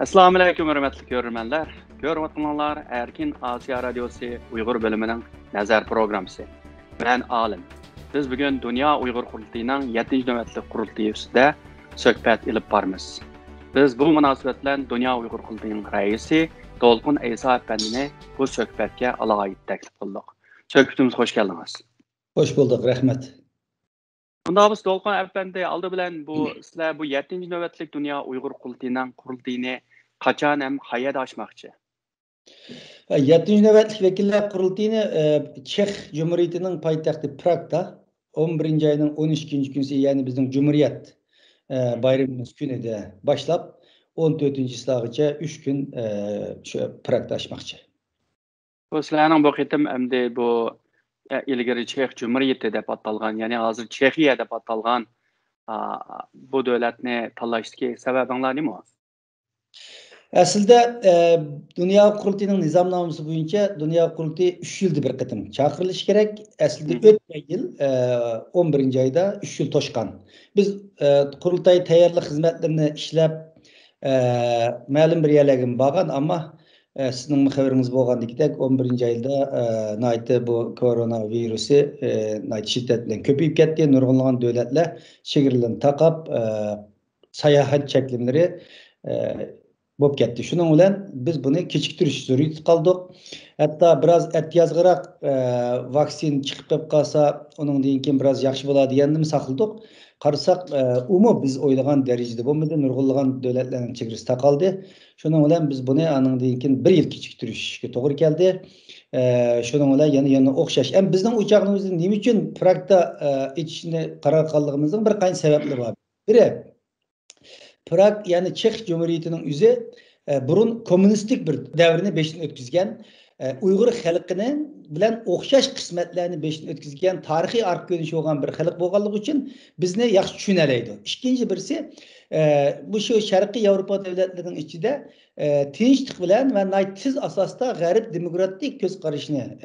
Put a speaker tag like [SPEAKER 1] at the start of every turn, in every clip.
[SPEAKER 1] Assalamu alaykum hörmətli görürmənlər. Görüvatqanlar Erkin Asiya Radiosu Uyğur bölümünün nəzər proqramısı. Mən Alim. Biz bugün Dünya Uyğur Qurultayının 7-ci növbətlik qurultayı üstüdə söhbət elib barmız. Biz bu münasibətlə Dünya Uyğur Qurultayının rəisi Dolqun İsa əfəndini bu söhbətə alayid təklif qıldıq. Söhbətimiz xoş gəldiniz.
[SPEAKER 2] Hoş bulduk, rahmet.
[SPEAKER 1] Bunda biz Dolqun əfəndi aldı bilən bu sizlər bu 7-ci növbətlik Dünya Uyğur Qurultayının qurultayını qaçan hem hayat açmakçı.
[SPEAKER 2] 7. nöbetlik vekiller kurultayını Çek Cumhuriyeti'nin payitahtı Prag'da 11. ayının 13. günü yani bizim Cumhuriyet bayramımız günü de başlayıp 14. ıslahıca 3 gün Prag'da açmakçı.
[SPEAKER 1] Bu sizlerin bu qitim hem de bu ilgiri Çek Cumhuriyeti dep atalgan yani hazır Çekiye dep atalgan bu devletni tanlaştaki sebebinler nima?
[SPEAKER 2] Aslında Dünya Kurultayının nizamnaması boyunca Dünya Kurultayı 3 yılda bir kıtım çağırılış gerek. Aslında ötme yıl 11. ayda 3 yıl toşkan. Biz Kurultay tayarlık hizmetlerini işlep məlum bir yerlerine bağın ama sizin müxabiriniz bolğandakidek 11. ayda nayti bu koronavirüsü nayti şiddetle köpeyip ketdi. Nurgullan devletler çegirilin takap sayahat çeklimleri bop ketdi. Şunun bilen biz bunu keçiktiriş zürüyet kaldık. Hatta biraz ehtiyazgırak vaksin çıkıp kalsa onun deyinken biraz yaxşı bola diyendim sakıldık. Qarısak biz oylagan derecede bolmadı. Nurgullan devletlerin çekirisi takaldı. Şunun bilen biz bunu anın deyinken bir yıl keçiktirişke toğru geldi. Şunun bilen yanı okşaş. Hem bizden uçağımızın nemi için Prag'da içinde karar kaldığımızın bir kayın sebepli var. Biri Prag yani Çek Cumhuriyeti'nin yüzü burun komünistik bir devrini beşini ötküzgen Uyghur halkının bilen okşaş kısmetlerini beşini ötküzgen tarihi ark görünüşü olan bir halk bolğanlığı için biz ne yaxşı düşüneleydi. İkinci birisi bu Şarkı Avrupa devletlerinin içinde tinçlik bilen ve naytiz asasda garip demokratik göz karışını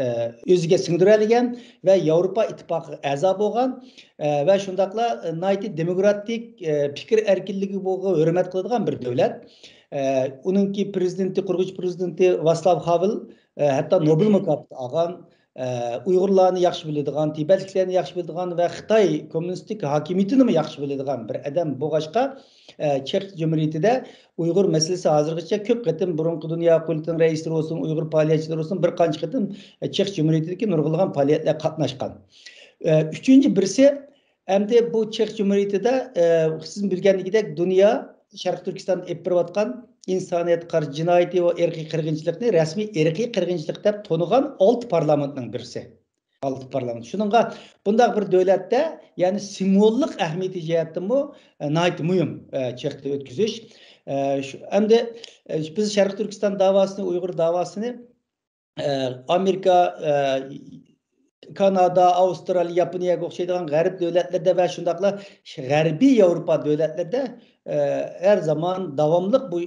[SPEAKER 2] özüge singdirelgen ve Avrupa İttifakı a'za bolğan ve şundakla nayti demokratik fikir erkinligi bolğan hürmet kıladigan bir devlet. Onunki prezidenti, kurguç prezidenti Václav Havel hatta Nobel mükafatı algan, Uygurlarını yaxşı biladigan, Tibetliklerini yaxşı biladigan ve Xitay komünistik hakimiyetini mi yaxşı biladigan bir adam boğaşqa Çek Cumhuriyeti'de Uygur meselesi hazırgıça köp qetim burunqu Dünya Kurultayının reisleri olsun, Uygur faaliyetçileri olsun bir qancha qetim Çek Cumhuriyeti'deki nurgulgan faaliyetler katnaşkan. Üçüncü birisi hem de bu Çek Cumhuriyeti'de sizin bilgenlikidek dünya Şarkı Türkistan epirvatkan insaniyet karşı cinayeti ve erki kırgınçılıkını resmi erki kırgınçılık dep tonugan alt parlamentinin birisi. Alt parlament. Şununla bunda bir devlette yani simvollik ahmiyeti cihetten bu nayt mühim Çek'te ötküzüş. Hem de biz Şarkı Türkistan davasını, Uygur davasını Amerika, Kanada, Avustralya, Japonya'ya okşaydıgan garip devletlerde ve şundakla Garbi Avrupa devletlerde her zaman davamlık bu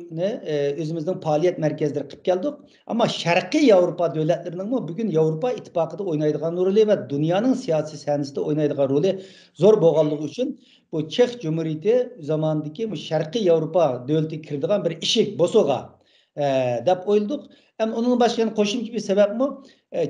[SPEAKER 2] özümüzün faaliyet merkezleri kıp geldik. Ama Şarkı Avrupa devletlerinin bugün Avrupa İttifakı'da oynaydıgan rolü ve dünyanın siyasi sahnesinde oynaydıgan rolü zor boğallığı için bu Çek Cumhuriyeti zamandaki bu Şarkı Avrupa devleti kirdiğen bir işik, bosoğa dep oyladık. Hem onun başka koşum gibi sebep mi?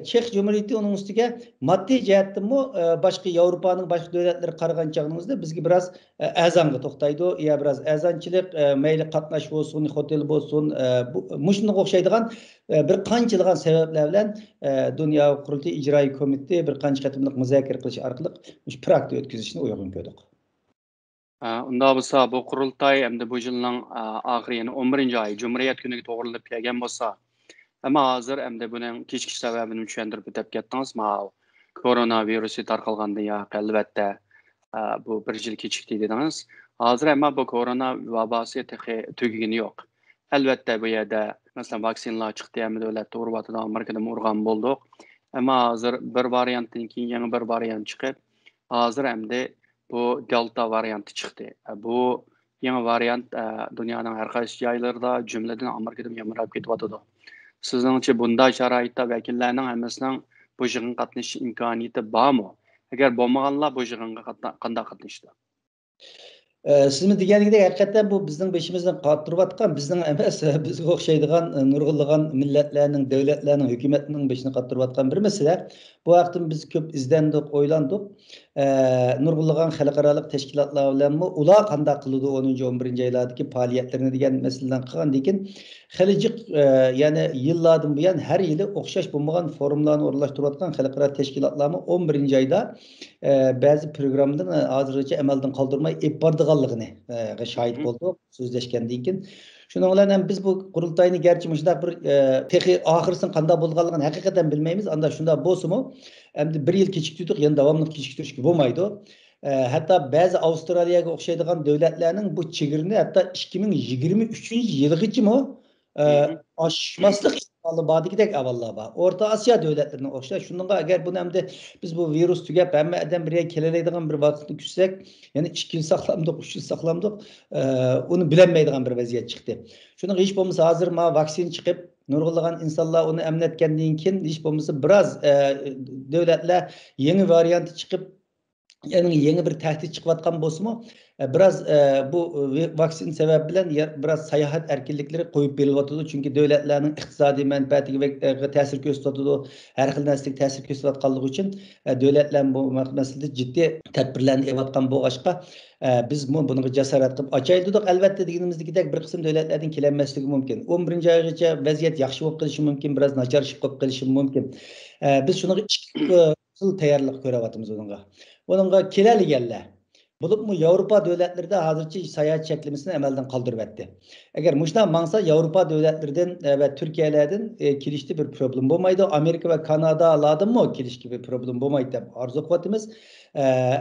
[SPEAKER 2] Çek Cumhuriyeti onun üstüge maddi cihetten mi başka Avrupa'nın başka devletleri qaragan çağımızda bizge biraz azanга toxtaydı. Ya biraz azançılık, meyli katnaş olsun, hotel olsun, muşundan okşaydıgan bir qançılığan sebepler bilen Dünya Kurultayı İcrai Komiteti bir qança qatımlıq müzakere qilish arqılıq Prag'da ötküzüşüne uygun gördük.
[SPEAKER 1] Unda bolsa bu qurultay hamda bu yilning oxiri yani 11. ay Cumhuriyet günüge to'g'rilib kelgan bolsa ama hazır hamda buning kechkish sababini tushuntirib o'tib ketdingiz. Koronavirusi tarqalgandan ya albatta bu bir yil kechikdi dedingiz. Hazır ama bu korona vabası tugagani yo'q. Albatta bu yerda masalan vaksinlar chiqdi, hamda davlatda urvatida Amerikada urgan bo'ldik. Ama hazır bir variantdan keyin yangi bir variant chiqib, hazır hamda bu Delta variantı çıktı. Bu yeni variant dünyanın her qaysi joylarida, jumladan Amerikada yamrab ketyapti. Sizningcha bunday sharoitda vakillarning hammasining bu yig'inga qatnashish imkoniyati bormi? Agar bo'lmaganlar bu yig'inga qanday qatnashdi?
[SPEAKER 2] Siz deganingdek haqiqatan bu bizning beshimizdan qolib turayotgan, bizning emas, bizga o'xshaydigan nurg'unlagan millatlarning, davlatlarning, hukumatning beshini qolib turayotgan bir masala. Bu haqda biz ko'p izlandik, o'ylandik. Nurg'unlagan xalqarалық tashkilotlar bilanmi ular qanday qiladi 10-11 oylardagi faoliyatlarini degan masaladan qilgandan keyin xilijiq ya'ni yillardan buyon har yili o'xshash bo'lmagan forumlarni o'rlashtirayotgan xalqaro tashkilotlarni 11 oyda ba'zi programmadan hozirgacha amaldan qoldirmay ep bordiganligini shohid bo'ldik so'zlashgandan keyin. Shuning bilan ham biz bu qurultayni garchi shunday bir texi oxirsin qanday bo'lganligini haqiqatan bilmaymiz. Anda shunday bo'lsa-mu, endi 1 yil kechiktirdik, yana davomli kechiktirishga bo'lmaydi. Hatta ba'zi Avstraliyaga o'xshaydigan davlatlarning bu chegirini hatta 2023-yilgacha aşmaslık ihtimali badikidek avallar var. Orta Asya devletlerine okşar. Şundan eğer bunu hem de biz bu virüs tügep hem eden bir yere keleleydiğen bir vakitini küssek, yani 2 yıl saklamdık, 3 yıl saklamdık, onu bilemeydiğen bir vaziyet çıktı. Şunun hiç bulmasa hazır ma vaksin çıkıp nurgulagan insanlar onu emnetkendiğin için hiç bulmasa biraz devletler yeni varyantı çıkıp yani yeni bir tehdit çıkıvatkan bolsa-mu, biraz bu vaksin sebebi bilen biraz sayahat erkinlikleri koyup berilyaptı. Çünkü devletlerin iktisadi menfaatiga ve tesir gösteriyordu. Her xil neslik tesir gösteriyordu için devletlerin bu meselede ciddi tedbirlerini evatkan bu aşka biz bunu cesaret kılıp açaydık. Elbette dediğimizdeki bir kısım devletlerden kilenmeslik mümkün. 11. aygacha vaziyet yaxshi bo'lib qolishi mümkün, biraz nacharlashib qolishi mümkün. Biz şunu 2 yıl tayyorlik ko'ryapmiz bunga. Bununla keleligeller. Bulup mu Avrupa devletlerinde hazırçı sayahat çeklemesini emelden kaldırıp etti. Eğer muştan mansa Avrupa devletlerden ve Türkiye'lerden kilişti bir problem bulmaydı. Amerika ve Kanada'lardan mı kilişti bir problem bulmaydı. Arzu kuvvetimiz.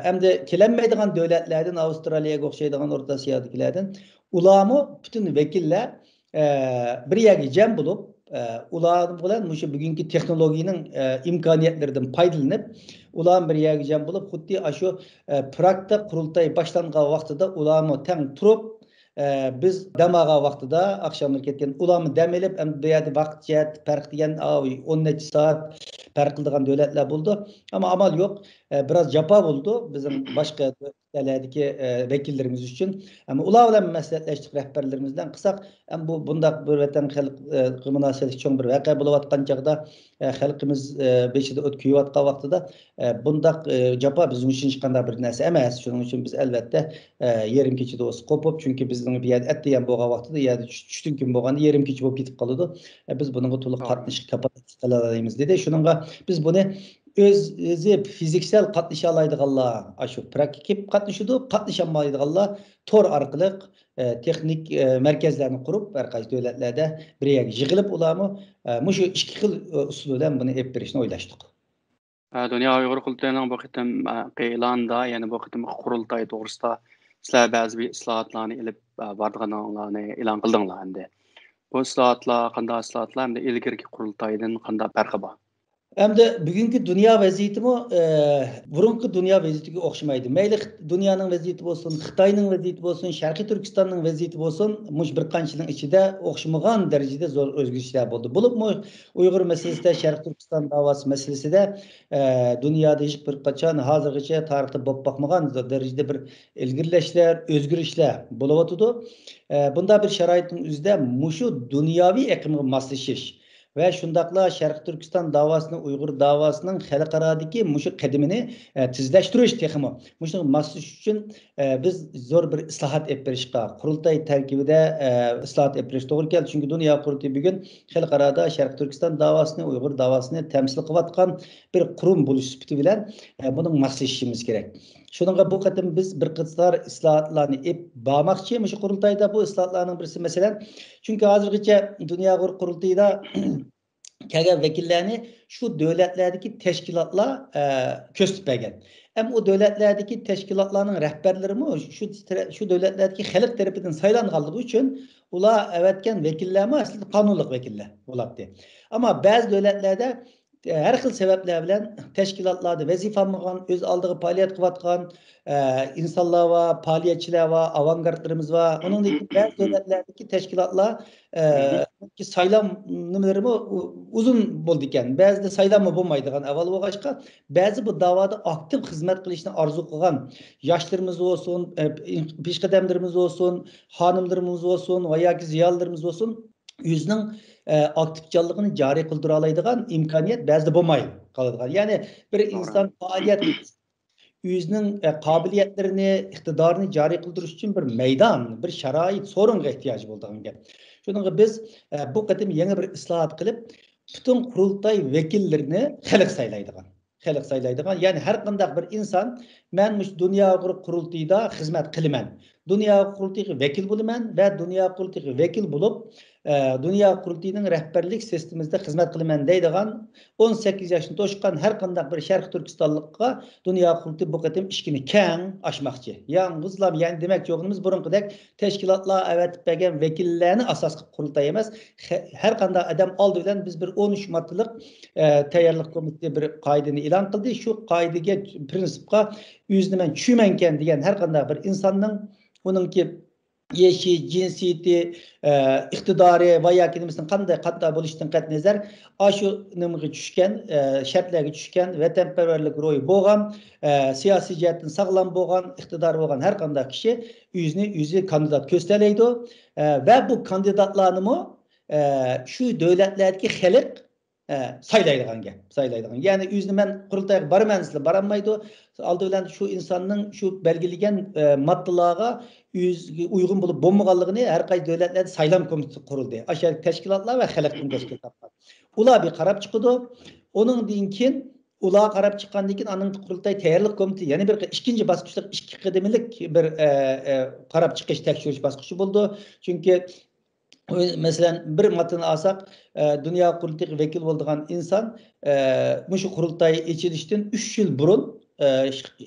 [SPEAKER 2] Hem de kilenmeydiğin devletlerden Avustralya'ya okşaydığı Orta Asya'dakilerden ulamı bütün vekiller bir yere cem bulup ular bilan mushu bugungi texnologiyaning imkoniyatlaridan foydalanib ular bir yerga jam bo'lib xuddi shu Pragda qurultay boshlangan vaqtida ularni tang turib biz damaga vaqtida akşamlar ketgan ularni dam elib bu yerda vaqt jihat farq degan 10 necha soat farq qiladigan davlatlar bo'ldi. Ama amal yok. Biraz japa bo'ldi bizim başka davlatlardagi vekillerimiz için. Ama ular bilan maslahatlashdik rahbarlarimizdan qilsak, bu bundaq bir vatan xalq munosabatli cho'ng bir voqea bo'layotgan chog'da xalqimiz beshida o't kuyayotgan vaqtida bundaq japa bizim için hech qanday bir narsa emas. Shuning uchun biz albatta yerim kechida o'z qo'pib, chunki bizning bu yerda atdiyan bo'lgan vaqtida yerda tushdan kun bo'lganda yerim kech bo'lib ketib qoladi. Biz bunga to'liq qatnashib kapasite qilolmaymiz dedi. Shuningga biz buni o'zi fiziksel qatnasha oladiganlar, shu praktik qatnashadi, qatnashaolmaydiganlar tor orqali texnik merkezlerini kurup her qaysi devletlerde bir yerga yig'ilib ularni mushu 2 xil usul bilan buni ep berishni o'ylashdik.
[SPEAKER 1] Dünya Uyghur qurultayining bu qitim e'lonida, ya'ni bu qitim qurultay to'g'risida sizlar ba'zi bir islohotlarni ilib borganlarni e'lon qildinglar endi. Bu islohotlar qanday islohotlar hamda ilgirki qurultaydan qanday farqi bor?
[SPEAKER 2] Hem de bugünkü dünya vaziyeti mi burunki dünya vaziyetiga o'xshamaydi. Mayli dunyoning vaziyeti bo'lsin, Xitoyning vaziyeti bo'lsin, Sharqiy Turkistonning vaziyeti bo'lsin, mush bir qancha yilning ichida o'xshamagan darajada zo'r o'zgarishlar bo'ldi. Bo'libmi Uyg'ur masalasida, Sharqiy Turkiston davosi masalasida dunyoda hech bir qachon hozirgacha tarixda bo'lib boqmagan darajada bir ilgirlashlar, o'zgarishlar bo'layotdi. Bunda bir sharoitning o'zida mushu dunyoviy iqlimga moslashish ve şundakla Şarkı Türkistan davasını, Uygur davasının xalqaradaki muşu qadimini tizleştiriş texmi. Muşu masluş için biz zor bir islahat etberişqa, qurultay terkibide islahat etberiş doğru geldi. Çünkü dünya qurultayı bugün xalqarada Şarkı Türkistan davasını, Uygur davasını temsil qıvatkan bir kurum buluş süpütü bilen bunun maslashishimiz gerek. Şununla bu qatim biz bir qıtsar islahatlarını ep bağmakçı, muşu qurultayda bu islahatlarının birisi mesela. Çünkü hazırgacha dünya qurultayida kelgan vekillerini şu devletlerdeki teşkilatlar köstüp bergen. Hem o devletlerdeki teşkilatlarının rehberleri mi şu devletlerdeki halk tarafından saylanganlığı için ular evetken vekiller mi aslında kanunluk vekiller olaktı. Ama bazı devletlerde her xil sebepler bilen teşkilatlarda vazife almagan, öz aldığı faaliyet kıvatkan insanlar var, faaliyetçiler var, avantgardlarımız var. Onun için bazı devletlerdeki teşkilatlar ki saylam numarımı uzun buldu iken, bazı da saylam mı bulmaydıgan evvel boğaçka, bazı bu davada aktif hizmet kılışını arzu kılgan yaşlarımız olsun, pişkademlerimiz olsun, hanımlarımız olsun, veya ki ziyalılarımız olsun, yüzünün aktifçılığını cari kıldıra alaydıgan imkaniyet bazı bulmayı kalıdığan. Yani bir insan faaliyet yüzünün kabiliyetlerini, iktidarını cari kıldırış için bir meydan, bir şerait, sorunga ihtiyacı bulduğun gap. Şunun biz bu kadar yeni bir ıslahat kılıp bütün kurultay vekillerini halk saylaydıgan. Halk saylaydıgan. Yani her kandak bir insan ben dünya kurultayda hizmet kılımen. Dünya kurultayı vekil bulumen ve dünya kurultayı vekil bulup dünya kurultayının rehberlik sistemimizde hizmet kılımen deydigan 18 yaşını toşkan her kandak bir Şarkı Türkistanlıkka dünya kurultayı bu kadar işkini keng aşmakçı. Yalnızlar yani demek yoğunumuz burunqudek teşkilatla evet begen vekillerini asas kurultay emez. Her kandak adam aldı bilen biz bir 13 maddelik tayarlık komitesi bir kaydını ilan kıldı. Şu kaydıge prinsipka yüzümen çümenken diyen her kandak bir insanın onunki yeşi, cinsiyeti, iktidarı veya kendimizin kanday katta buluştan kat nazar aşı nımgı düşken, şartlarga düşken, vatanperverlik royu boğan, siyasi cihetten sağlam boğan, iktidar boğan her kanday kişi yüzü kandidat kösteleydi. Ve bu kandidatlarını şu devletlerdeki halk saylaydigan gap, saylaydigan. Yani yüzünü men kurultayga barmansızla baranmaydı. Aldı bilen şu insanın şu belgilegen maddelarga uygun bulup bulmaganlığını her kaysi devletlerde saylam komitesi kuruldu. Aşağı teşkilatlar ve halkın teşkilatlar. Ular bir karab çıkıdı. Onun dinkin ula karab çıkan dikin anın kurultay tayarlık komitesi yani bir ikinci basqıçlık iki kıdemilik bir karab çıkış tekşürüş basqıçı buldu. Çünkü mesela bir matını alsak dünya kurultayı vekil olduğun insan şu kurultayı içilişten 3 yıl burun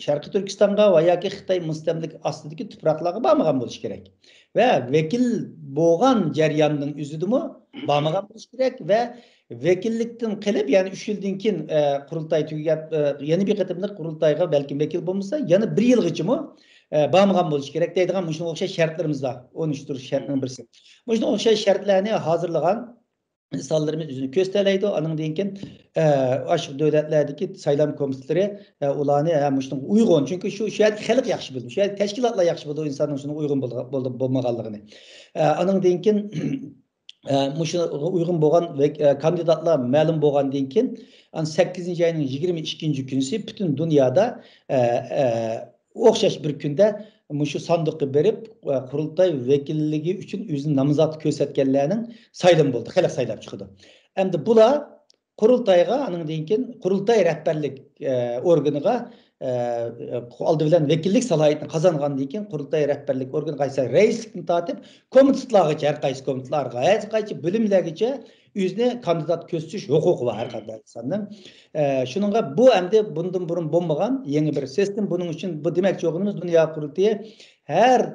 [SPEAKER 2] Şarkı Türkistan'a veya ki Xitay müstemlik aslındaki topraklarga bağmagan buluş gerek. Ve vekil boğan ceryanının üzüdümü bağmagan buluş gerek ve vekillikten kılıp yani 3 yıldan kin kurultay tügep yeni bir katımlık kurultayga belki vekil bulmasa yani 1 yıl geçimi bağmagan buluş gerek deydigan muşun okşay şartlarımız var. 13 tur şartının birisi. Muşun okşay şartlarını hazırlagan insanlarımız yüzünü kösteleydi. Anın deyinken aşık devletlerdeki saylam komiteleri ulanı muşun uygun. Çünkü şu şayet halk yaxşı bildi. Şayet teşkilatla yaxşı bildi o insanın şunu uygun bulmaganlığını. Anın deyinken muşuna uygun boğan ve kandidatlar ma'lum boğan deyinken 8. ayının 22. günüsü bütün dünyada okşaş bir günde şu sandığı berip kurultay vekilligi üçün üzün namazat kösetkenlerinin sayılım buldu. Halk saylap çıkdı. Hem de bula kurultayga anın deyinken kurultay rehberlik organıga aldı bilen vekillik salayetini kazangan deyken kurultay rehberlik organı kaysa reislikini tatip komitetlarga her kaysı komitetlarga her kaysı bölümlerge yüzüne kandidat köstüş hukuku var her kadar insanın. Şununla bu hem de bundan burun bulmagan yeni bir sistem. Bunun için bu demek yoğunumuz dünya kurultayı her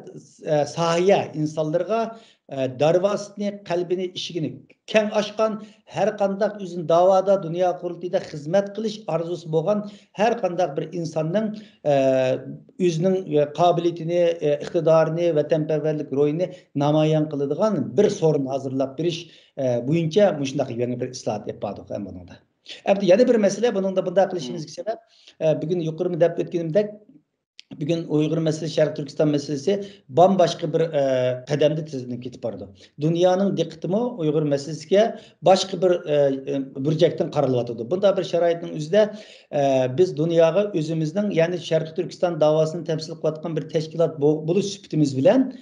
[SPEAKER 2] sahaya insanlarga darvasını, kalbini, işigini keng açkan her kandak üzün davada dünya kurultayda hizmet kılış arzusu boğan her kandak bir insanın üzünün kabiliyetini, iktidarını, vatanperverlik royunu namayan kılıdığan bir sorun hazırlap bir iş buyunca muşundaki yeni bir ıslahat yapadık hem bunun da. Yani bir mesele bunun da bunda kılışımız sebep bugün yukarı dep etkenimde bugün Uygur meselesi, Şarkı Türkistan meselesi bambaşka bir kademde tizimden ketip bardı. Dünyanın dikkatimi Uygur meselesiga başka bir burcaktan qaralyatıdı. Bunda bir şaraitin üzde biz dünyaga özümüzden yani Şarkı Türkistan davasını temsil kılatkan bir teşkilat buluş süptimiz bilen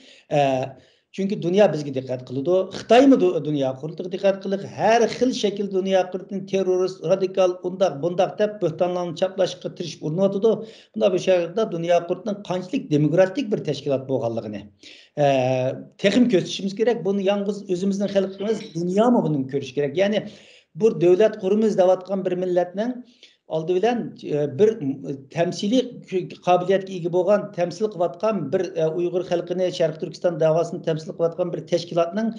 [SPEAKER 2] çünkü dünya bizge dikkat kılıdı. Xitay mı dünya kurultuğa dikkat kılık? Her xil şekil dünya kurultuğun terörist, radikal, bundaq dep böhtanlarını çaplaşıqqa tirişip urnuvatıdı. Bunda bir şekilde dünya kurultuğun qançalik demokratik bir teşkilat boğanlığını. Texim köstüşümüz gerek. Bunu yalnız özümüzün xalqımız dünya mı bunun görüş gerek? Yani bu devlet kurumuz davatkan bir milletinin aldı bilen bir temsili kabiliyetke ega bo'lgan temsil qilayotgan bir Uyg'ur xalqini Sharq Turkiston davosini temsil qilayotgan bir tashkilotning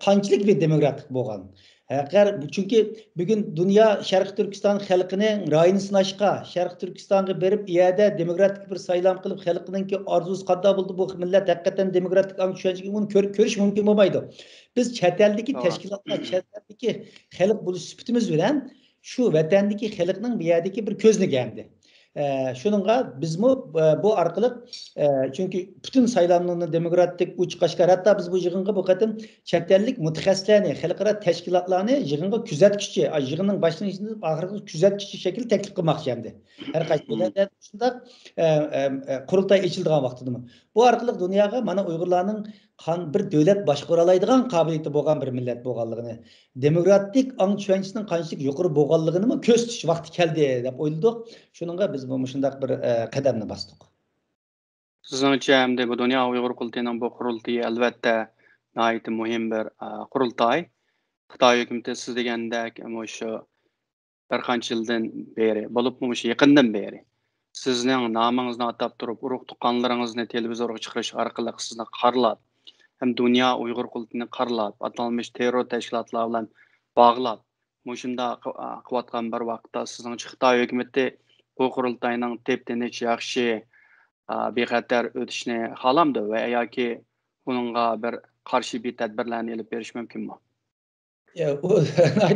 [SPEAKER 2] qanchalik bir demokratik bo'lgan Çünkü bugün dünya Şarkı Türkistan halkının rayını sınashqa, Şarkı Türkistan'a berip iyada demokratik bir saylam qilib halkınınki arzusu qadda buldu bu millet hakikaten demokratik ang tushunchaga bunu ko'rish mumkin bo'lmaydi. Biz chet eldagi tashkilotlar, chet eldagi xalq bo'lish sifatimiz bilan shu vatandagi xalqning bu yerdagi bir ko'zni geldi. Şununla biz bu arkalık çünkü bütün saylanlarını demokratik uç kaşkar hatta biz bu yığınga bu kadın çetellik mütehassislerini, halkara teşkilatlarını yığınga küzetkiçi, yığının başının içinde ahırlık küzetkiçi şekilde teklif kılmak şimdi. Her kaç devletler dışında kurultay içildiğin vaxtıdır mı? Bu arkalık dünyaya mana Uygurlarının bir devlet başquralaydigan kabiliyeti bo'lgan bir millet bo'lganligini, demokratik ang tushunchisining qanchalik yuqori bo'lganligini ko'z tutish vaqti keldi deb o'yladik. Shuningga biz bu shunday bir qadamni bosdik.
[SPEAKER 1] Sizningcha hamda bu Dünya Uyg'ur qurultayining bu qurultayi albatta nihoyatda muhim bir qurultay. Xitoy hukumati siz degandek shu bir qancha yildan beri, bo'libmi shu yaqindan beri sizning nomingizni atab turib, urug' tuqqanlaringizni televizorga chiqarish orqali sizni qarlab, hem Dünya Uyghur qurultayini qarlab, atalmış terror tashkilotlar bilan bog'lab, shunda qilayotgan bir vaqtda sizning Xitoy hukumati bu qurultayning tep-tinch yaxshi bexatar o'tishni xohlamdi va yoki buningga bir qarshi bir tadbirlarni olib berish mumkinmi?
[SPEAKER 2] Bu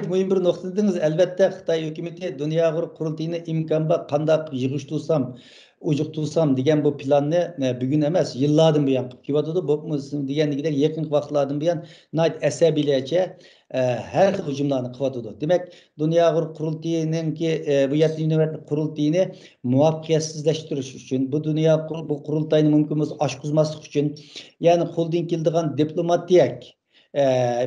[SPEAKER 2] muhim bir nokta dediniz. Elbette Xitoy hukumati Dünya Uyghur qurultayini imkonba qandaq yig'ishtirsam, ujuqtirsam degan bu planni bugun emas, yillardan buyon qilib kelyotdi. Bu degandek yaqin vaqtlardan buyon asabiylarcha her xil hujumlarni qilyotdi. Demak, Dünya Uyghur qurultayininki bu 7 navbatli qurultayini muvaffaqiyatsizlashtirish uchun, bu qurultayni mumkin bo'lsa oshqizmaslik uchun, ya'ni qo'ldan keladigan diplomatiyek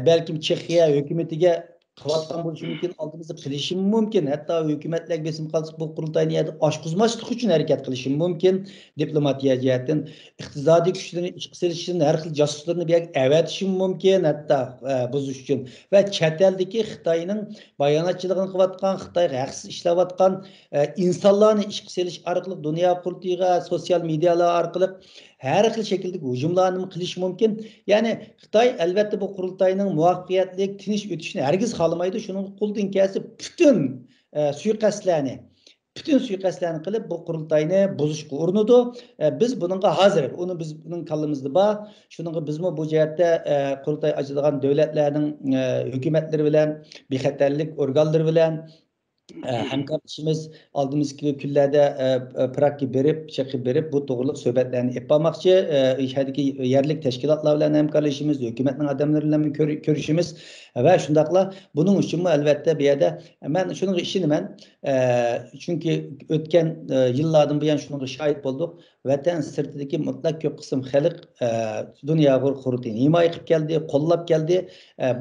[SPEAKER 2] belki Çekiya hükümetiga qilayotgan bo'lishi mumkin, oldimizda qilishi mumkin. Hatto hukumatlar besim qilsa bu qurultayni oshqizmaslik uchun harakat qilishi mumkin. Diplomatiya jihatdan iqtisodiy kuchlarni ichki silishini har xil josuslarni bu yerga avatishi mumkin, hatto buzish uchun. Va chet eldagi Xitoyning bayonotchiligini qilayotgan, Xitoy haqsiz ishlayotgan insonlarni ichki silish orqali dunyo qurultayiga sosyal medialar orqali her xil şekildeki hücumlarını qilish mumkin. Yani Xitoy albatta bu qurultayning muvaffaqiyatli tinish o'tishini hergiz xolamaydi. Shuni qo'ldan kesib bütün suiqasdlarni qilib bu qurultayni buzishga urinadi. Biz buningga hozir, bizning kallamizda bor. Shuningga bizmi bu jihatda qurultay ochadigan davlatlarning hukumatlari bilan, bexatarlik organlari bilan hamkorlashimiz oldimizgi kunlarda Pragga berib bu to'g'riliq suhbatlarni yapmoqchi. Shadagi yerlik tashkilotlar bilan hamkorlashimiz, hukumatning odamlari bilan ko'rishimiz va shundaqla buning uchun albatta bu yerda men shunga ishonaman. Chunki o'tgan yillardan buyon shunga shohid bo'ldik. Vatan sirtidagi mutlaq ko'p qism xalq Dünya Uyghur qurultayini himoya qilib keldi, qo'llab keldi.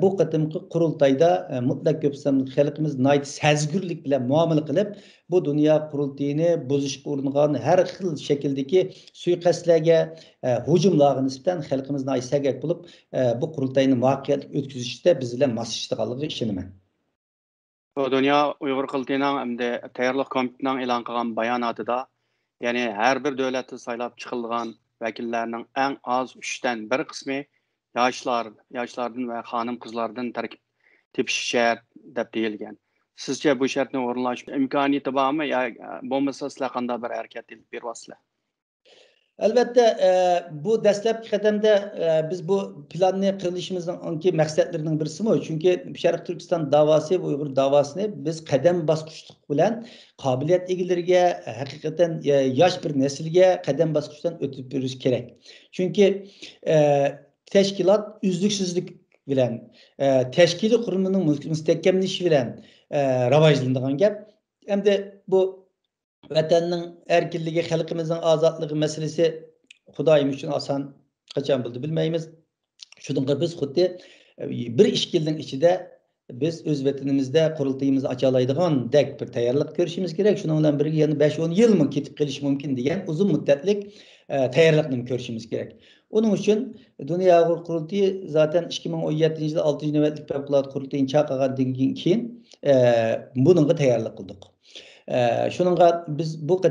[SPEAKER 2] Bu qatimki qurultayda mutlaq ko'p qism xalqimiz sezgirlik bilan muomala qilib bu Dünya qurultayini buzishga uringan har xil shakldagi suiqasdlarga, hujumlarga nisbatan xalqimiz sagak bo'lib bu qurultayni muvaffaqiyatli o'tkazishda biz bilan moslashganligiga ishonaman.
[SPEAKER 1] Bu Dünya Uyghur qurultayining hamda tayyorlik komitetining e'lon qilgan bayonotida, ya'ni har bir davlatda saylab chiqilgan vakillarning eng az 3dan 1 qismi yoshlardan va xonim-qizlardan tarkib tepishi shart deb deyilgan. Sizce bu şartni o'rinlash imkoniyati bormi yo bo'lmasa sizlar qanday bir harakat qilib beryapsizlar?
[SPEAKER 2] Albatta bu dastlabki qadamda biz bu planni qilishimizning maqsadlarining birisimi? Chunki Sharq Turkiston davosi, Uyg'ur davosini biz qadam bosqichlik bilan qobiliyat egalariga, haqiqatan yosh bir neslga qadam bosqichdan o'tib berish kerak. Chunki tashkilot uzluksizlik bilan, tashkiliy qurumining mustahkamlanishi bilan rivojlanadigan gap. Hamda bu vatanning erkinligi, xalqimizning ozodligi masalasi Xudoyim uchun oson qachon bo'ldi bilmaymiz. Shuningga biz xuddi bir 2 yilning ichida biz o'z vatanimizda qurultayimizni ocha oladigan bir tayyorlik ko'rishimiz kerak. Shuning bilan birga yana 5-10 yil ketib qolishi mumkin degan uzun muddatlik tayyorlikni ko'rishimiz kerak. Onun için Dünya Uyghur qurultayi zaten 2017 yilda 6 navbatlik favqulodda qurultayni chaqirgandan keyin buningga tayyorlik qildik. Şununla biz bu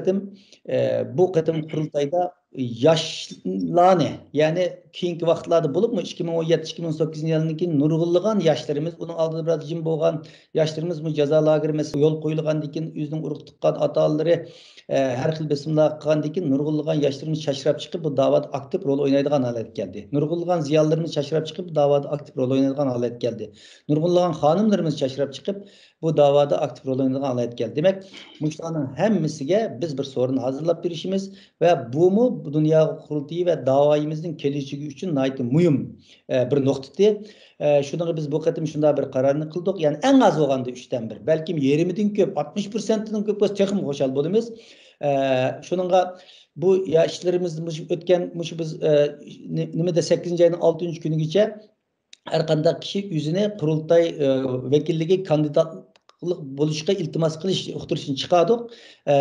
[SPEAKER 2] kıtım kurultayda yaşlarını yani keyinki vaqtlarda bulup mu 2017-2018 yılındaki nurgulluğun yaşlarımız, onun aldığı biraz jim bolgan yaşlarımız mı ceza lagirmesi yol koyulgan dikin, yüzünün uruk tıkkan ataları her xil besimler kılgan dikin nurgulluğun yaşlarımız şaşırıp çıkıp bu davada aktif rol oynaydıgan halet geldi. Nurgulluğun ziyalarımız şaşırıp çıkıp bu davada aktif rol oynaydıgan halet geldi. Nurgulluğun hanımlarımız şaşırıp çıkıp bu davada aktif rol oynaydıgan halet geldi. Demek Muşta'nın hemmisiga biz bir sorun hazırlap berişimiz ve bu dünya kurultayı ve davayımızın kelişigi üçün naiti mühim bir noktati. Şunun biz bu qatim şunda bir kararını kıldık. Yani en az olganda 3'ten 1. Belki 20'den köp, 60%'den köp biz texim koşal bolumuz. Şununla bu yaşlarımız ötken biz nimede 8. ayının 6. günü geçe her qanday kişi yüzüne kurultay vekilligi kandidatlık buluşqa iltimas qilish uqtirishini chiqardik.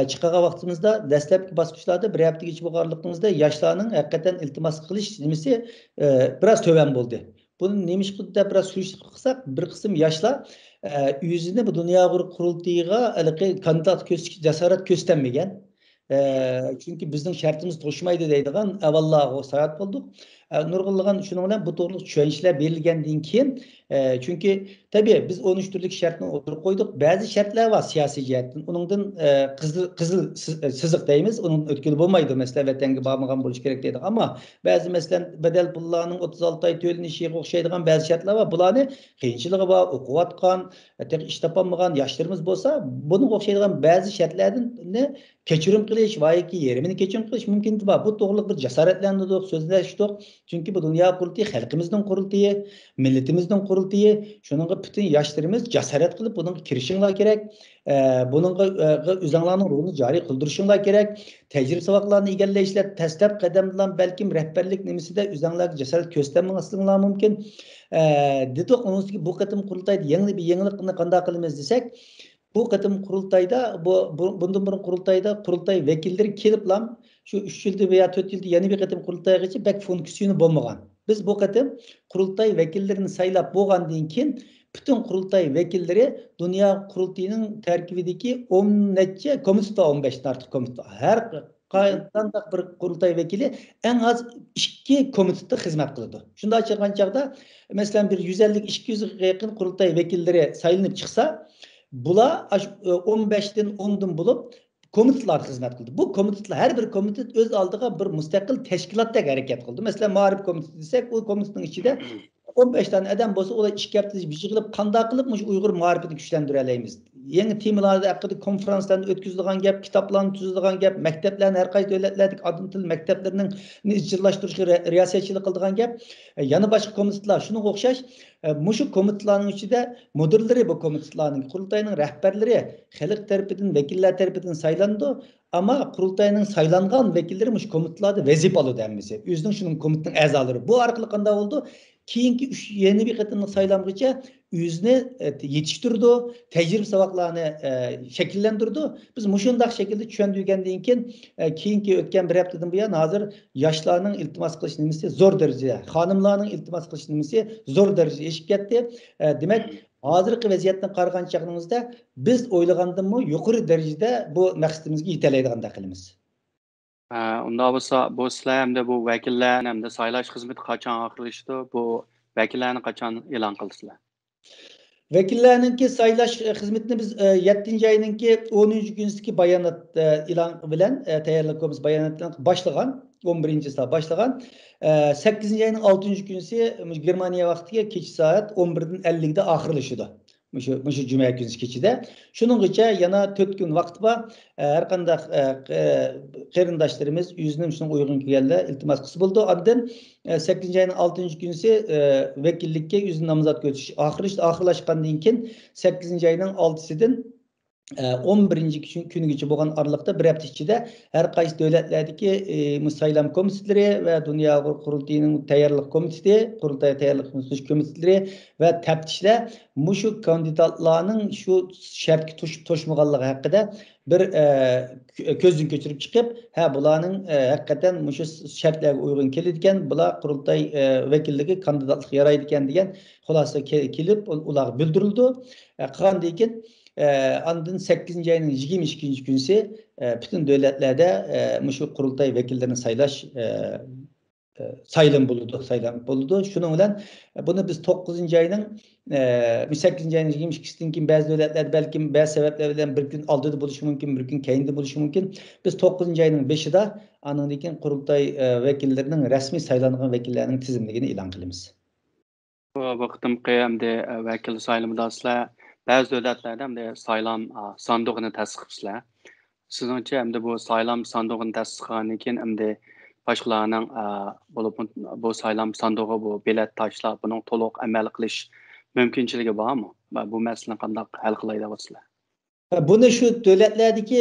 [SPEAKER 2] Chiqargan vaqtimizda dastlabki bosqichlarda bir hafta geçip bo'lganligimizda yoshlarning haqiqatan iltimas qilish nimasi biroz to'van bo'ldi. Buni nemish qilib biroz surishtirib qilsak, bir qism yoshlar yüzüne bu dünya kurultayıga kandidat jasorat ko'rsatmagan. Çünkü bizning shartimiz to'shmaydi deydigan avvallar o saat bulduk. Nurgulluğun şunun bilan bu to'g'riliq tushunishlar berilgandan keyin çünkü tabii biz 13 türlük şartını oturup koyduk. Bazı şartlar var siyasi jihatdan. Onundan kızıl sızık deyimiz. Onun ötkülü olmaydı mesela vatanga bağmagan bo'lish kerak deydi. Ama bazı mesela bedel pullarning 36 ay tölenishiga o'xshaydigan bazı şartlar var. Bularni qiyinchiligi bor, o'qiyotgan, ish topolmagan yoshlarimiz bo'lsa, buni o'xshaydigan bazı şartlardan kechirim qilish va yoki yerimini kechirim qilish mumkin bor. Bu to'g'riliq bir jasoratlantirdik, so'zlashdik. Çünkü bu dünya kurultayı xalqimizning kurultayı, milletimizning kurultayı. Şununla bütün yaşlarımız cesaret kılıp bunun kirişinler gerek. Bununla üzerlerinin ruhunu cari kıldırışınlar gerek. Tecrübe savaklarını egalleyişler, teslep kademden belki rehberlik nemisi de üzerlerine cesaret göstermemesinden mümkün. Dedik onun ki bu katım kurultayda yeni bir yenilikini kanda kılımız desek, bu katım kurultayda bundan burun kurultay vekilleri kelip lan şu 3 yılda veya 4 yılda yeni bir katım kurultaya geçip bek fonksiyonu bulmagan. Biz bu katım kurultay vekillerini saylap boğandan keyin bütün kurultay vekilleri dünya kurultayının terkibideki 10 netçe komitede 15'ten artık komitede. Her qaydan da bir kurultay vekili en az 2 komitede hizmet kıldı. Şunda açıklan çağda mesela bir 150-200 yakın kurultay vekilleri sayılınıp çıksa bula 15'ten 10'dan bulup komitlar hizmet kıldı. Bu komitlar her bir komitet öz aldığı bir müstakil teşkilatda hareket kıldı. Mesela Mağrip Komitesi desek o komitenin içinde 15 tane adam bolsa o da iş yaptı bir şey kılıp kanda kılıpmış Uygur muharibini güçlendireleyimiz. Yeni temalarda hakkında konferanslarını ötküzüldüğün gap, kitaplarını tüzüldüğün gap, mekteplerin her kayıt devletlerdik adım til mekteplerinin izcillaştırışı riyasetçilik kıldığın gap. Yanı başka komitlar şunu okşaş. Muşu komitlarının içinde müdürleri bu komitlarının kurultayının rehberleri halk tarafından vekiller tarafından saylandı. Ama kurultayının saylangan vekilleri muş komitlarda vazifalı denmesi. Yüzden şunun komitinin azaları. Bu arkalı kanda oldu. Keyinki yeni bir katının saylamgıca yüzüne yetiştirdi, tecrübe savaklarını şekillendirdi. Biz muşundaq şekilde düşündüğünden keyin keyinki ötken bir haftadan bu yana hazır yaşlarının iltimas kılış nimesi zor derecede, hanımlarının iltimas kılış nimesi zor derecede eşik etti. Demek hazırki vaziyetten qaragан çağımızda biz oylagandan mı yukarı derecede bu maqsadimizga yeteleydigan qilamiz.
[SPEAKER 1] Unda bo'lsa bu sizlar hamda bu vakillar hamda saylash xizmati qachon oxirlashdi? Bu vakillarni qachon e'lon qildingizlar?
[SPEAKER 2] Vekillerininki saylash hizmetini biz 7. ayınınki 10. gündeki bayanat ilan bilen tayyorligimiz bayanatdan başlagan 11. saat başlagan 8. ayının 6. günüsü Germaniya vaqtiga keç saat 11'den 50'de ahirleşidi. Muşu cuma günü keçide. Şunun için yana 4 gün vaqt var. Her qanday qarindaşlarımız yüzünün şunun uygun geldi. İltimas qısı buldu. Adden 8. ayının 6. günüsü vekillikке yüzün namazat götürüş. Ahirlaşqandan keyin 8. ayının 6'sından 11. günügacha bo'lgan aralıqda bir hafta ichida har qaysi davlatlardagi saylam komitetlari va dunyo qurultayining tayyorlik komiteti, qurultay tayyorlik komitetlari va taftishlar mushu kandidatlarning shu shartga to'shmaganligi haqida bir ko'zdan kechirib chiqib, ha bularning haqiqatan mushu shartlarga uygun keladigan, bular qurultay vakilligi kandidatlik yaraydi ekan degan xulosa kelib ular bildirildi. Qanday ekan Andın 8. ayının 22. günsi bütün devletlerde şu kurultay vekillerini sayılım buludu. Şunun bilen bunu biz 9. ayının 8. ayının 22'sinden keyin bazı devletler belki bazı sebepler bilen bir gün aldığı buluşu mümkün, bir gün keyinde buluşu mümkün. Biz 9. ayının 5'ida anındaki kurultay vekillerinin resmi sayılanan vekillerinin tizimligini ilan kılımız.
[SPEAKER 1] Bu vaqtimqi hamda vakil sayılımida sizlar ba'zi davlatlarda hamda saylam sandıqını tasdiqlabsizlar. Sizningcha hamda bu saylam sandıqını tasdiqlagandan keyin hamda boshqalarning bu saylam sandığı bu bilet tashlab buning to'liq amal qilish mumkinchiligi bormi? Va bu masalani qanday hal qilayapsizlar?
[SPEAKER 2] Bunu şu devletlerdeki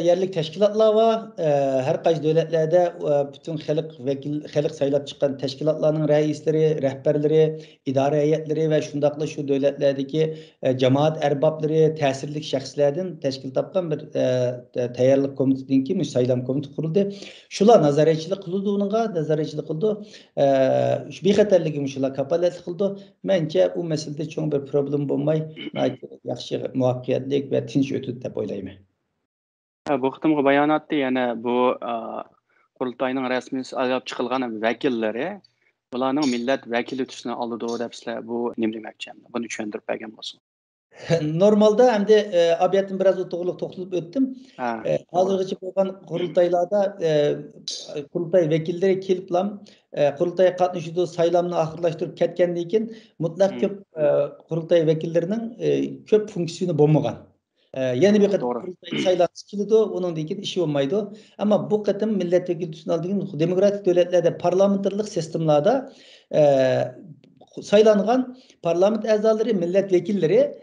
[SPEAKER 2] yerlik teşkilatlar var. Her kaysi devletlerde bütün halk sayılap çıkan teşkilatların reisleri, rehberleri, idare heyetleri ve şundakla şu devletlerdeki cemaat erbapları, tesirlik şahslardan teşkil tapkan bir tayarlık komitesi ki sayılam komitesi kuruldu. Şular nazaretçilik kıldı onunla, nazaretçilik kıldı. Bir xatarligi şular kapalet kıldı. Bence bu meselede çok bir problem bulmay, yaxşı muvaffakiyetlik ve tinç ötüdü dep oylayman.
[SPEAKER 1] Bu qitimqi bayonotda yana bu qurultayning rasmiy olib chiqilgan vakillari bularning millat vakili tusini oldi depsizlar. Bu nima demoqchi? Buni tushuntirib bergan bo'lsin.
[SPEAKER 2] Normalde hem de abiyetim biraz otoğuluk toxtulup öttüm. Hazırgıcı olan kurultaylarda kurultay vekilleri kiliplam kurultaya katlaşıdığı saylamını ahırlaştırıp ketkendiği için mutlak köp kurultay vekillerinin köp fonksiyonu bulmagan. Yeni bir kadın kurultay saylansı kilidi onun için işi olmaydı. Ama bu kadın milletvekili tüsünü aldığın demokratik devletlerde parlamenterlik sistemlerde saylanılan parlament azaları, milletvekilleri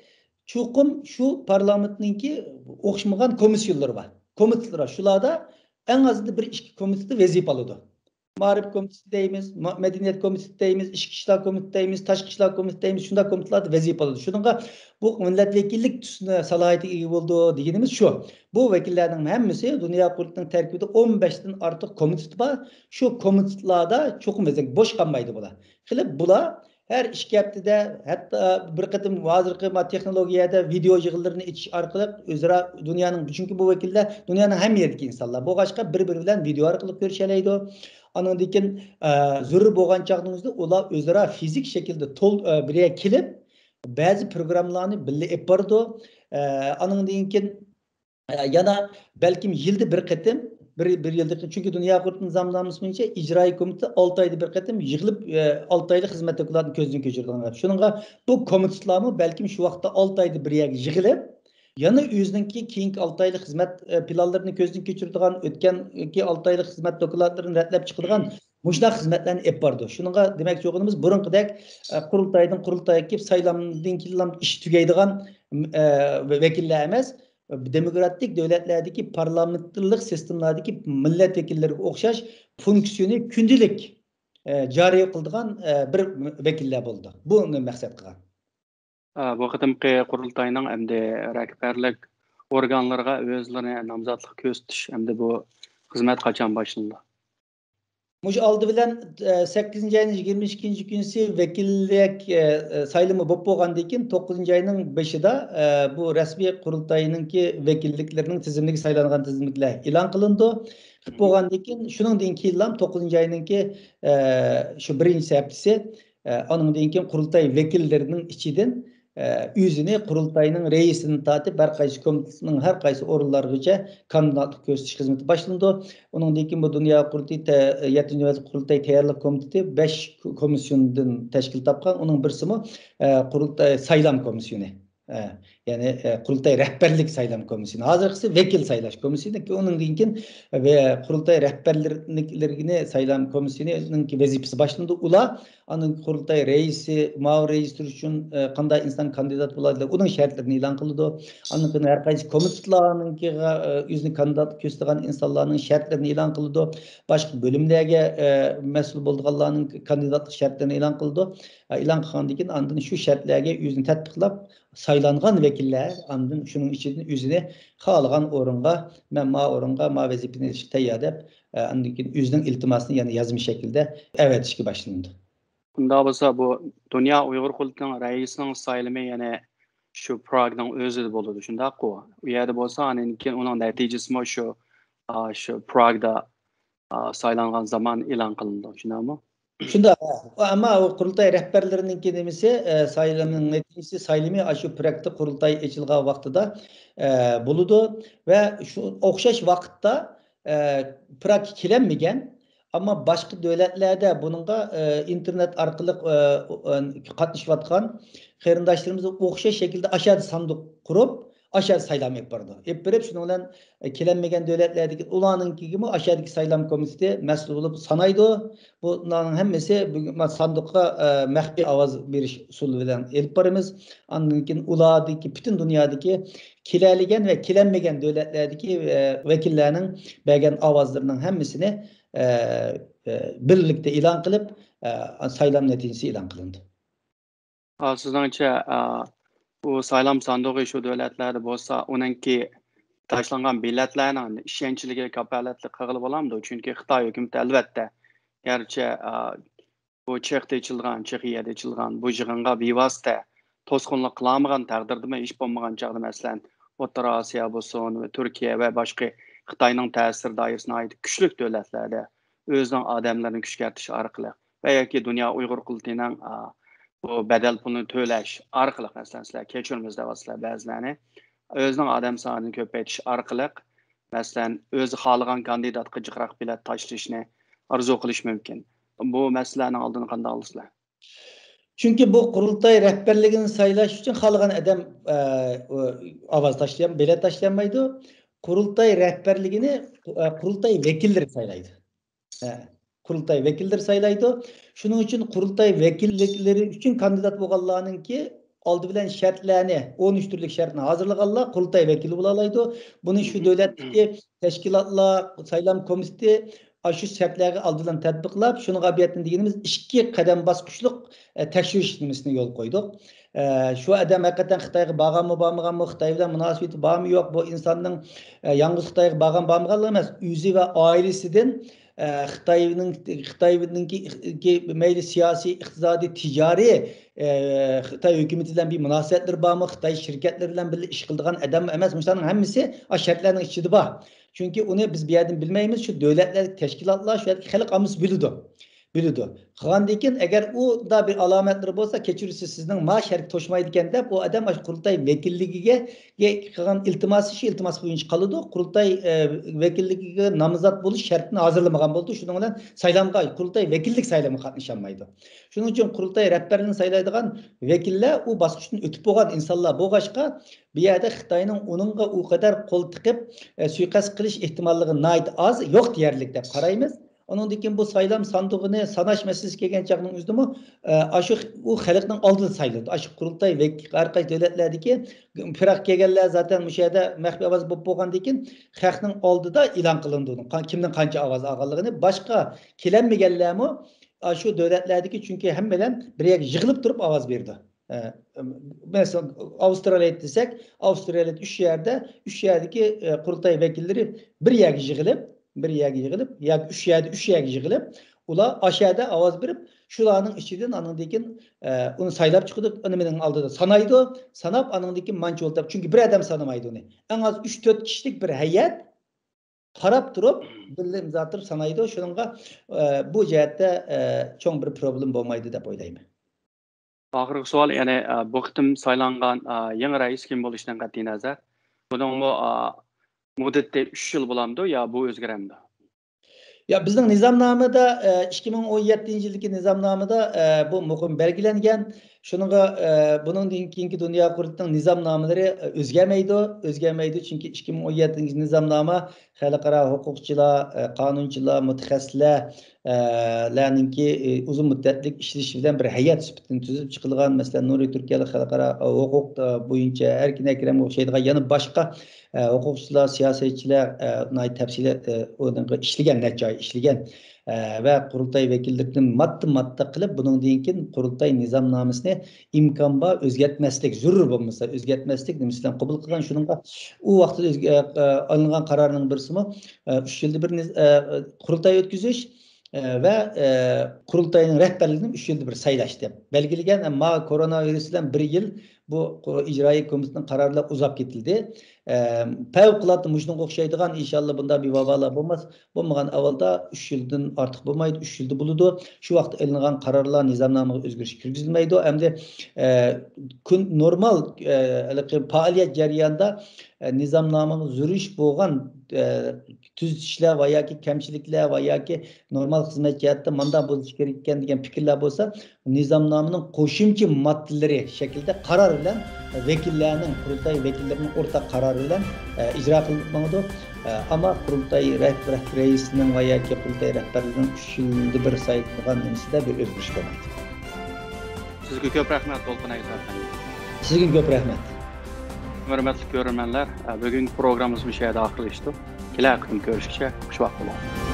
[SPEAKER 2] çukum şu parlamentinki okşmagan komisyonları var. Komiteler var. Şularda en azından bir iki komitede vazife alıyordu. Marif komitesi deyimiz, medeniyet komitesi deyimiz, İçki İşler komitesi deyimiz, Taşkı İşler komitesi deyimiz, şunda komitelerde vazife alıyordu. Şununla bu milletvekillik tüsüne salahiyeti iyi oldu dediğimiz şu. Bu vekillerden hemisi Dünya Kurulu'nun terkibinde 15'ten artık komitesi var. Şu komitelerde çok mesela boş kalmaydı bula. Şimdi bula her işkeptide hatta bir kısım vazirki teknolojiyada video yığılarını iç arkalık üzere dünyanın çünkü bu vekiller dünyanın hem yerdeki insanlar. Bu başka birbirinden video arkalık görüşeleydi. Anındikin zürür boğan çağınızda ola üzere fizik şekilde bireye kilip bazı programlarını birlikte yapardı. Anındikin yana belki yılda bir kısım bir yılda çünkü Dünya Kurulu'nun zamlanması boyunca icra komitesi 6 ayda bir kısım yığılıp 6 aylık hizmet okularını gözden geçirdiler. Şununla bu komiteslarımı belki şu vakti 6 ayda bir yere yığılıp yana yüzündeki keyinki 6 aylık hizmet planlarını gözden geçirdiğin ötkenki 6 aylık hizmet dokularını redlep çıkırdıgan muşlak hizmetlerini yapardı. Şununla demek çoğunumuz burunqidek kurultaydan kip saylamdan killam iş tügeydiğen vekiller emas. Demokratik devletlerdeki parlamenterlik sistemlerdeki milletvekilleri okşaş fonksiyonu gündelik cari kıldığan bir vekiller buldu. Bunu maksat kılan.
[SPEAKER 1] Bu qitimqi qurultayning hamda rahbarlik organlarga o'zlarini nomzodlik ko'rsatish hamda bu xizmat qachon boshlanadi?
[SPEAKER 2] Muş aldı bilen 8. ayının 22. günsi vekillik sayılımı bop bolgandan keyin 9. ayının 5'ida bu resmi kurultayınınki vekilliklerinin tizimligi saylangan tizimlikler ilan kılındı. Bolgandan keyin şunundan keyin 9. ayınınki şu birinci haftası onundan keyin kurultay vekillerinin içinden yüzünü kurultayının reisinin tatip her kaysi komitesinin her kaysi orullarıca kandidatlık gösteriş hizmeti başlandı. Onun için bu Dünya Kurultayı 7. Kurultay Tayarlık Komitesi 5 komisyondan teşkil tapkan. Onun birisi kurultay saylam komisyonu. Yani kurultay rehberlik saylam komisyonu. Hazırkısı vekil saylaş komisyonu ki onun için ve kurultay rehberliklerini saylam komisyonunun ki vazifesi başlandı. Ula anın kurultay reisi, mav reistir için kanday insan kandidat buladılar. Onun şartlarını ilan kıldı. Anın her kaysi komitlarının ki yüzünü kandidat gösteren insanların şartlarını ilan kıldı. Başka bölümlerge mesul bulduğlarının kandidatlık şartlarını ilan kıldı. İlan kıldıkın andın şu şartlarga yüzünü tatbiklap saylangan vekiller andın şunun içinde yüzüne xalığan orunga ma orunga ma vazifini tayyar edip andın yüzünün iltimasını yani yazmış şekilde evet işki başlandı.
[SPEAKER 1] Bunda bo'lsa bu Dünya Uyghur Kurultayı'nın reisinin sayılımı yani şu Prag'dan özü bo'ladi, shundaq-ku. U yerda bo'lsa, keyin uning natijasi şu Prag'da saylangan zaman e'lon qilindi, shundaqmi?
[SPEAKER 2] Şunda ama o kurultay rehberlerinin kelimesi saylamın neticesi saylimi aşı Prag'da kurultay açılgan vaxtıda buludu ve şu okşaş vakitte Prag kilenmegen ama başka devletlerde bununla internet arkalık katlaşıvatkan kıyırdaşlarımızı okşaş şekilde aşağı sandık kurup aşağı saylam yapardı. Hep bir şunu olan kilenmegen devletlerdeki ulanınki gibi aşağıdaki saylam komitesi mesul olup sanaydı. Bunların hemmesi sandıkta mehbi avaz bir usulü bilen elip barımız. Anladığın uladaki bütün dünyadaki kileligen ve kilenmegen devletlerdeki vekillerinin belgen avazlarının hemmesini birlikte ilan kılıp saylam neticesi ilan kılındı.
[SPEAKER 1] Sizningcha bu saylam sandığı şu devletlerde bo'lsa, uningki tashlangan biletlarning ishonchligiga kapolatlik qilib olamdi. Chunki Xitoy hukumati albatta, garchi bu Chexiyada ichilgan bu yig'inga bevosita to'sqinlik qilmagan taqdirda ish bo'lmagan chog'da, masalan, O'rta Osiyo bo'lsin va Turkiya va boshqa Xitoyning ta'sir doirasida oid kuchli davlatlarda o'zining odamlarini kuchaytirish orqali va yoki dunyo Uyg'ur qultining bu bedel pulunu to'lash orqali, masalan, sizlar kechirimiz deyapsizlar ba'zilarni, o'zining odam sonini ko'paytirish orqali, masalan, o'zi xohlagan kandidatga jiqroq bilet tashlashni arzu qilish mumkin. Bu masalaning oldini qanday olasizlar?
[SPEAKER 2] Çünkü bu kurultay rehberliğini saylaş için halkın adam avaz taşlayan, bilet taşlayamaydı. Kurultay rehberliğini kurultay vekilleri saylaydı. Kurultay vekilleri saylaydı. Şunun için kurultay vekillikleri için kandidat bo'lganlarning ki aldı bilen şartlarını, 13 türlük şartını hazırlaganlar kurultay vekili bulalaydı. Bunu şu devletdeki teşkilatlar, saylam komitesi aşı şartlarga aldılan tatbiqlab, şunu qabiyatin deganimiz 2 qadam basqıçlıq tekşiriş işlemesine yol koyduk. Şu adam hakikaten Xitayga bağanmı, bağmaganmı, Xitay bilen münasebeti var mı yok, bu insanın yalnız Xitayga bağan, bağmaganlığı emas, özü ve ailesinden Xitay'nınki meyli siyasi, iqtisadi, ticari Xitay hükümetiyle bir münasebetler var mı, Xitay şirketleriyle bir iş kıldığan adam emas, bunların hemmisi şartlarının içinde var. Çünkü onu biz bir yerden bilmeyimiz, şu devletler, teşkilatlar, şu halk amız biliyordu. Xandikin eğer o da bir alametleri olsa keçirisi sizden maaş herk toşmaydıken de bu adam kurultay vekilliğine kalan iltimas boyunca kalıdı. Kurultay vekilliğine namazat buluş şartını hazırlamagan oldu. Şunun olan saylamga kurultay vekillik saylamı katlaşanmaydı. Şunun için kurultay rehberliğini saylaydıgan vekiller o basqıçtan ötüp boğan insanlar boğaşka bir yerde Xitay'ın onunla o kadar kol tıkıp suikast kılış ihtimallığına ait az yok diyerlikte karayımız. Onun bu saylam sandığını sanaş meselesi kelgen çağının üzdümü aşık o halkın aldığı sayıldı. Aşık kurultay ve arkadaş devletlerdeki Prag kelgenler zaten müşahede mehbi avaz bulup boğan dekin halkın aldığı da ilan kılındı onun. Kimden kanca avaz ağalığını başka kilenmegenler mi şu devletlerdeki çünkü hemmelen bir yer yığılıp durup avaz verdi. Mesela Avustralya'ya desek Avustralya'da 3 yerdeki kurultay vekilleri bir yer yığılıp ya 3 yerde yığılıp ula aşağıda avaz verip şulanın içinden anındakin onu saylap çıkıdık önümünün aldığı sanaydı sanap anındakin mançı oldu çünkü bir adam sanamaydı onu en az 3-4 kişilik bir heyet qarab durup birle imzatır sanaydı şununla bu cihette çok bir problem olmaydı dep oylayman.
[SPEAKER 1] Ahırkı sual yani bu qitim saylangan yangi rais kim bo'lishidan qat'iy nazar buning muddati 3 yil bo'lamdi ya bu o'zgaradi?
[SPEAKER 2] Ya bizning nizomnomada 2017 yildagi nizomnomada bu muhim belgilangan. Şununla bunun keyingi dünya kurultining nizomnomalari o'zgarmaydi çünkü 2017 nizomnoma xalqaro huquqchilar, qonunchilar, mutaxassislar larninki uzun muddatlik ishlashi bilan bir hay'at sifatida tuzib chiqilgan. Masalan, Nuri Türkiye'li xalqaro huquq bo'yicha Erkin Akram o'xshaydigan yana boshqa huquqchilar, siyosatchilar tafsilot ishlagan ve kurultay vekillikten madde kılıp bunun deyinkin kurultay nizamnamesine imkan var özgertmeslik zürür bulmasa özgertmeslik mesela kabul kılan şununla o vakti alınan kararının birisi mi 3 yılda bir kurultay ötküzüş ve kurultayın rehberliğini 3 yılda bir saylaştı. Belgilegen ama koronavirüsden bir yıl bu icraî komissiyanın kararları uzap ketildi. Fevkalade muşunga okşaydigan inşallah bunda bir vabalar bolmaz. Bolmagan avvalda 3 yıldan artık bolmaydı, 3 yılda buludu. Şu vaqt elingan kararlar nizamnamaga özgürüş kirgizilmeydi. Hem de normal faaliyet jarayonida nizamnamaga zürüş bolgan tüz işler va yoki kamchiliklar va yoki normal xizmat jihatda manda bo'lishi kerak ekan degan fikrlar bo'lsa, nizamnomaning qo'shimcha moddalari shaklida qaror bilan vakillarning, qurultay vakillarining o'rtaq qarori bilan ijro qilinadi. Ama qurultay raisining va yoki qurultay rahbarining 3 yilda bir saytgan nimasida bir o'zgarish bo'lmaydi.
[SPEAKER 1] Sizga ko'p rahmat To'lqin aka.
[SPEAKER 2] Sizga ko'p rahmat.
[SPEAKER 1] Hörmətli görürmənlər, bugünkü proqramımız bu şeydə axırlaşdı. Kelar kun görüşkəcə, xuş vaxt olun.